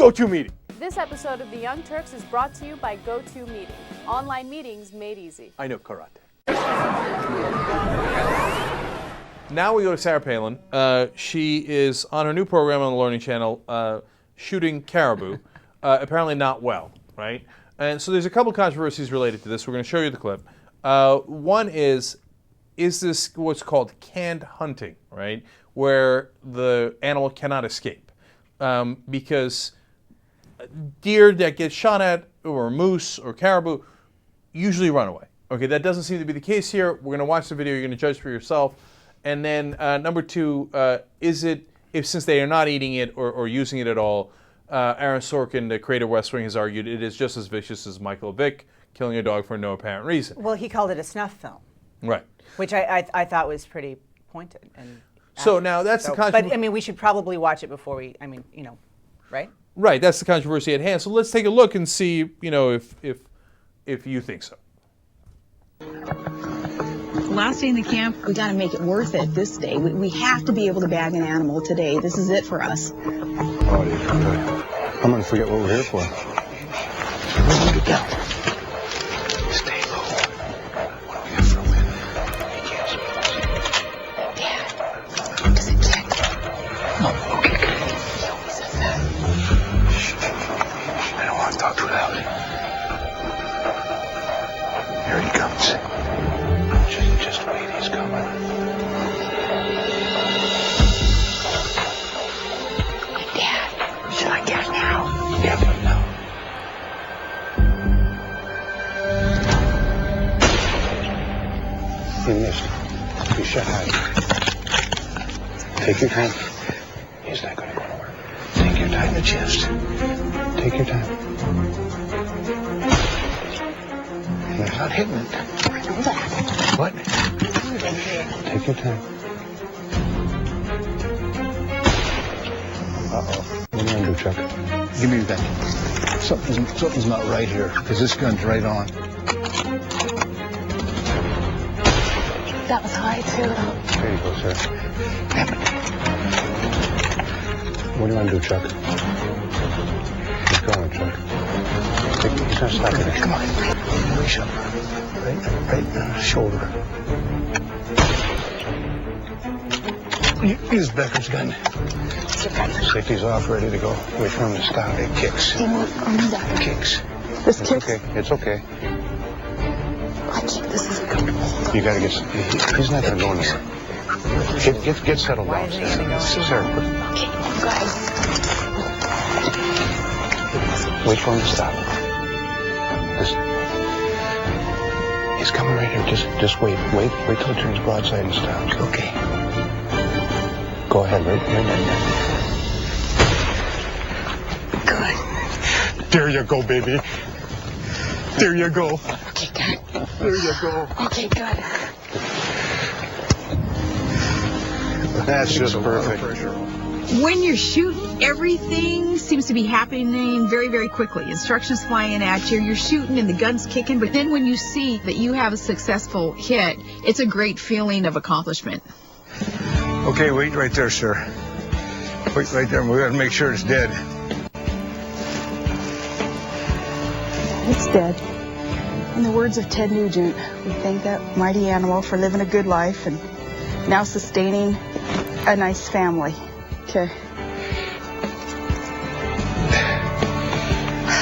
GoToMeeting. This episode of The Young Turks is brought to you by GoToMeeting. Online meetings made easy. I know karate. Now we go to Sarah Palin. She is on her new program on the Learning Channel, shooting Caribou. Apparently not well, right? And so there's a couple controversies related to this. We're going to show you the clip. One is this what's called canned hunting, right? Where the animal cannot escape. Because deer that get shot at, or moose or caribou, usually run away. Okay, that doesn't seem to be the case here. We're going to watch the video. You're going to judge for yourself. And then number two, since they are not eating it or using it at all, Aaron Sorkin, the creator of West Wing, has argued it is just as vicious as Michael Vick killing a dog for no apparent reason. Well, he called it a snuff film. Right. Which I thought was pretty pointed. And so now that's the controversy. But I mean, we should probably watch it before we, right? Right, that's the controversy at hand. So let's take a look and see, if you think so. Last day in the camp, we got to make it worth it this day. We have to be able to bag an animal today. This is it for us. Oh, yeah. I'm going to forget what we're here for. Where did it go? Stay low. What do we have for a win? He can't speak. Dad, does it kick? No, okay, good. He always says that. Shh. I don't want to talk too loud. Here he comes. Just wait, he's coming. Dad, should I get now? Yeah, but no. You missed. You shot high. Take your time. He's not going to go nowhere. Take your time, the chest. Take your time. He's not hitting it. I know that. What? Take your time. Uh-oh. What do you want to do, Chuck? Give me that. Something's not right here, because this gun's right on. That was high, too. There you go, sir. Damn it. What do you want to do, Chuck? Keep going, Chuck. He's not stopping it. Come on. Reach up. Right shoulder. Use Becker's gun. Safety's off, ready to go. Wait for him to stop. It kicks. It kicks. This It's kicks? okay. It's okay. This isn't comfortable. You gotta he's not gonna go anywhere. Get settled Why down, isn't he gonna go? Sarah, Okay, guys. wait for him to stop. He's coming right here. Just wait. Wait till it turns broadside and stops. Okay. Go ahead. Right there. Good. There you go, baby. There you go. Okay, good. There you go. Okay, good. That's just perfect. When you're shooting, everything seems to be happening very, very quickly. Instructions flying at you, you're shooting and the gun's kicking, but then when you see that you have a successful hit, it's a great feeling of accomplishment. Okay, wait right there, sir. Wait right there. We gotta make sure it's dead. It's dead. In the words of Ted Nugent, we thank that mighty animal for living a good life and now sustaining a nice family. Okay.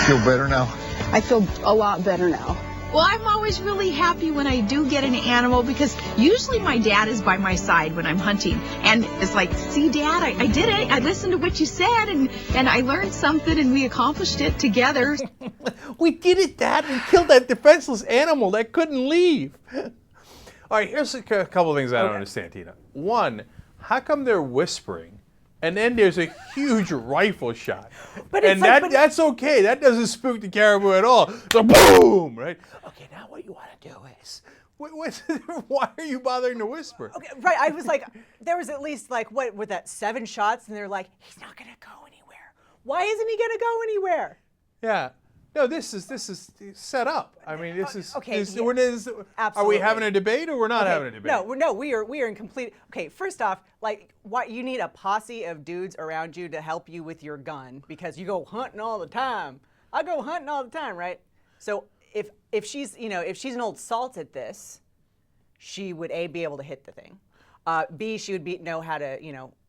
Feel better now? I feel a lot better now. Well, I'm always really happy when I do get an animal because usually my dad is by my side when I'm hunting. And it's like, see, Dad, I did it. I listened to what you said and I learned something and we accomplished it together. We did it, Dad. We killed that defenseless animal that couldn't leave. All right, here's a couple of things I don't understand, Tina. One, how come they're whispering? And then there's a huge rifle shot. But it's that's okay. That doesn't spook the caribou at all. So boom, right? Okay, now what you want to do is, why are you bothering to whisper? Okay, right. I was like, there was at least what were that 7 shots, and they're like, he's not gonna go anywhere. Why isn't he gonna go anywhere? Yeah. No, this is set up. I mean, this is okay, Are we absolutely. having a debate or we're not Okay, having a debate? No, we are in complete. Okay, first off, like, what you need a posse of dudes around you to help you with your gun because you go hunting all the time. I go hunting all the time, right? So if she's if she's an old salt at this, she would A, be able to hit the thing. B, she would know how to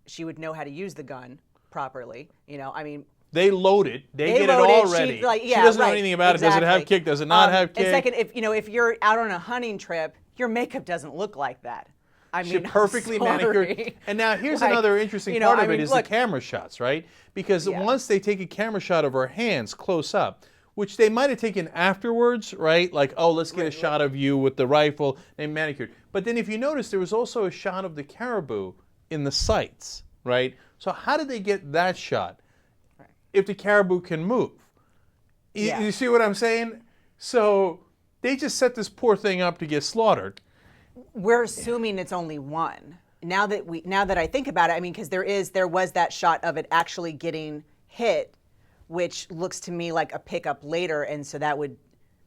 she would know how to use the gun properly. I mean. They load it. They get load it it. already. She doesn't know right, anything about it. Does it have exactly. kick? Does it not have kick? And second, if you're out on a hunting trip, your makeup doesn't look like that. I mean, She's perfectly I'm sorry. manicured. And now here's Like, another interesting part of it is look, the camera shots, right? Because Yeah. once they take a camera shot of her hands close up, which they might have taken afterwards, right? Like, oh, let's get a shot of you with the rifle and manicured. But then if you notice, there was also a shot of the caribou in the sights, right? So how did they get that shot if the caribou can move? Yeah. You see what I'm saying? So they just set this poor thing up to get slaughtered. We're assuming it's only one. Now that I think about it, I mean, because there was that shot of it actually getting hit, which looks to me like a pickup later, and so that would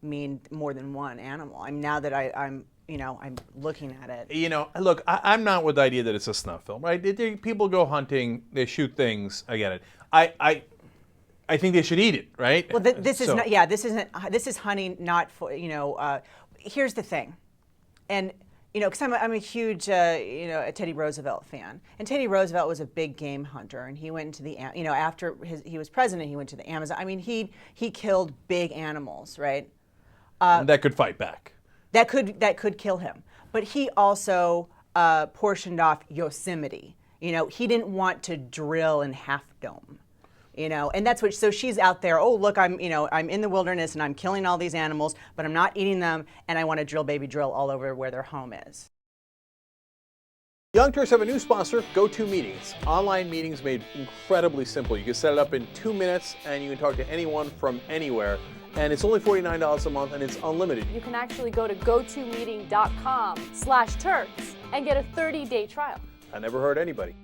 mean more than one animal. I mean, now that I'm looking at it. Look, I'm not with the idea that it's a snuff film, right? People go hunting, they shoot things. I get it. I think they should eat it, right? Well, this is So- not. Yeah, this is hunting, not for here's the thing, and because I'm a huge a Teddy Roosevelt fan, and Teddy Roosevelt was a big game hunter, and he went into the after he was president, he went to the Amazon. I mean, he killed big animals, right? that could fight back. That could kill him. But he also portioned off Yosemite. He didn't want to drill in Half Dome. And that's what. So she's out there. Oh, look, I'm in the wilderness and I'm killing all these animals, but I'm not eating them, and I want to drill, baby, drill all over where their home is. Young Turks have a new sponsor, Go-To Meetings. Online meetings made incredibly simple. You can set it up in 2 minutes, and you can talk to anyone from anywhere. And it's only $49 a month, and it's unlimited. You can actually go to gotomeeting.com/Turks and get a 30-day trial. I never heard anybody.